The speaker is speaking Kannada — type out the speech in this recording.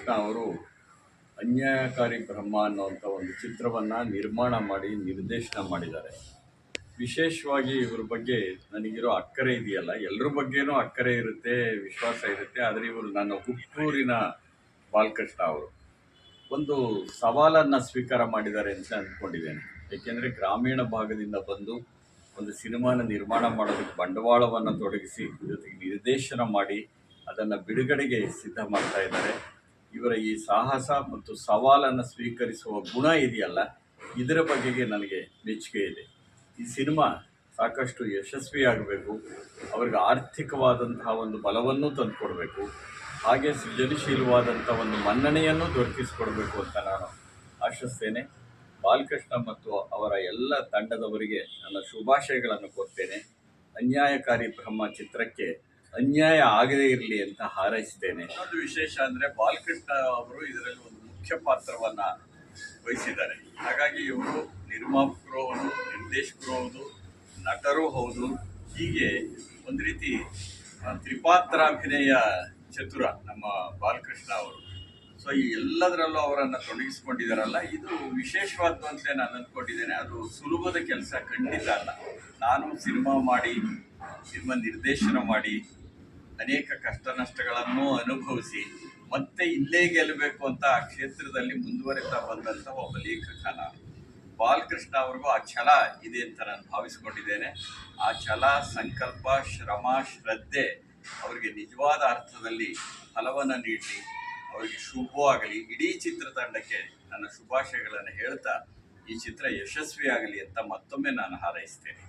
ಬಾಲಕೃಷ್ಣ ಅವರು ಅನ್ಯಾಯಕಾರಿ ಬ್ರಹ್ಮ ಅನ್ನುವಂಥ ಒಂದು ಚಿತ್ರವನ್ನು ನಿರ್ಮಾಣ ಮಾಡಿ ನಿರ್ದೇಶನ ಮಾಡಿದ್ದಾರೆ. ವಿಶೇಷವಾಗಿ ಇವ್ರ ಬಗ್ಗೆ ನನಗಿರೋ ಅಕ್ಕರೆ ಇದೆಯಲ್ಲ, ಎಲ್ಲರ ಬಗ್ಗೆನೂ ಅಕ್ಕರೆ ಇರುತ್ತೆ, ವಿಶ್ವಾಸ ಇರುತ್ತೆ. ಆದರೆ ಇವರು ನನ್ನ ಹುಟ್ಟೂರಿನ ಬಾಲಕೃಷ್ಣ ಅವರು ಒಂದು ಸವಾಲನ್ನು ಸ್ವೀಕಾರ ಮಾಡಿದ್ದಾರೆ ಅಂತ ಅಂದ್ಕೊಂಡಿದ್ದೇನೆ. ಏಕೆಂದರೆ ಗ್ರಾಮೀಣ ಭಾಗದಿಂದ ಬಂದು ಒಂದು ಸಿನಿಮಾನ ನಿರ್ಮಾಣ ಮಾಡೋದಕ್ಕೆ ಬಂಡವಾಳವನ್ನು ತೊಡಗಿಸಿ ಜೊತೆಗೆ ನಿರ್ದೇಶನ ಮಾಡಿ ಅದನ್ನು ಬಿಡುಗಡೆಗೆ ಸಿದ್ಧ ಮಾಡ್ತಾ ಇದ್ದಾರೆ. ಇವರ ಈ ಸಾಹಸ ಮತ್ತು ಸವಾಲನ್ನು ಸ್ವೀಕರಿಸುವ ಗುಣ ಇದೆಯಲ್ಲ, ಇದರ ಬಗೆಗೆ ನನಗೆ ಮೆಚ್ಚುಗೆ ಇದೆ. ಈ ಸಿನಿಮಾ ಸಾಕಷ್ಟು ಯಶಸ್ವಿಯಾಗಬೇಕು, ಅವ್ರಿಗೆ ಆರ್ಥಿಕವಾದಂತಹ ಒಂದು ಬಲವನ್ನು ತಂದುಕೊಡ್ಬೇಕು, ಹಾಗೆ ಸೃಜನಶೀಲವಾದಂಥ ಒಂದು ಮನ್ನಣೆಯನ್ನು ದೊರಕಿಸಿಕೊಡ್ಬೇಕು ಅಂತ ನಾನು ಆಶಿಸ್ತೇನೆ. ಬಾಲಕೃಷ್ಣ ಮತ್ತು ಅವರ ಎಲ್ಲ ತಂಡದವರಿಗೆ ನನ್ನ ಶುಭಾಶಯಗಳನ್ನು ಕೊಡ್ತೇನೆ. ಅನ್ಯಾಯಕಾರಿ ಬ್ರಹ್ಮ ಚಿತ್ರಕ್ಕೆ ಅನ್ಯಾಯ ಆಗದೇ ಇರಲಿ ಅಂತ ಹಾರೈಸ್ತೇನೆ. ಇನ್ನೊಂದು ವಿಶೇಷ ಅಂದರೆ ಬಾಲಕೃಷ್ಣ ಅವರು ಇದರಲ್ಲಿ ಒಂದು ಮುಖ್ಯ ಪಾತ್ರವನ್ನು ವಹಿಸಿದ್ದಾರೆ. ಹಾಗಾಗಿ ಇವರು ನಿರ್ಮಾಪಕರು ಹೌದು, ನಿರ್ದೇಶಕರು ಹೌದು, ನಟರು ಹೌದು. ಹೀಗೆ ಒಂದು ರೀತಿ ತ್ರಿಪಾತ್ರಾಭಿನಯ ಚತುರ ನಮ್ಮ ಬಾಲಕೃಷ್ಣ ಅವರು. ಸೊ ಈ ಎಲ್ಲದರಲ್ಲೂ ಅವರನ್ನು ತೊಡಗಿಸ್ಕೊಂಡಿದ್ದಾರಲ್ಲ, ಇದು ವಿಶೇಷವಾದ್ದು ಅಂತ ನಾನು ಅಂದ್ಕೊಂಡಿದ್ದೇನೆ. ಅದು ಸುಲಭದ ಕೆಲಸ ಖಂಡಿತ ಅಲ್ಲ. ನಾನು ಸಿನಿಮಾ ಮಾಡಿ, ಸಿನಿಮಾ ನಿರ್ದೇಶನ ಮಾಡಿ, ಅನೇಕ ಕಷ್ಟ ನಷ್ಟಗಳನ್ನು ಅನುಭವಿಸಿ ಮತ್ತೆ ಇಲ್ಲೇ ಗೆಲ್ಲಬೇಕು ಅಂತ ಆ ಕ್ಷೇತ್ರದಲ್ಲಿ ಮುಂದುವರಿತಾ ಬಂದಂಥ ಒಬ್ಬ ಲೇಖಕ ನಾನು. ಬಾಲಕೃಷ್ಣ ಅವ್ರಿಗೂ ಆ ಛಲ ಇದೆ ಅಂತ ನಾನು ಭಾವಿಸ್ಕೊಂಡಿದ್ದೇನೆ. ಆ ಛಲ, ಸಂಕಲ್ಪ, ಶ್ರಮ, ಶ್ರದ್ಧೆ ಅವರಿಗೆ ನಿಜವಾದ ಅರ್ಥದಲ್ಲಿ ಫಲವನ್ನು ನೀಡಲಿ, ಅವರಿಗೆ ಶುಭವಾಗಲಿ. ಇಡೀ ಚಿತ್ರತಂಡಕ್ಕೆ ನನ್ನ ಶುಭಾಶಯಗಳನ್ನು ಹೇಳ್ತಾ ಈ ಚಿತ್ರ ಯಶಸ್ವಿಯಾಗಲಿ ಅಂತ ಮತ್ತೊಮ್ಮೆ ನಾನು ಹಾರೈಸ್ತೇನೆ.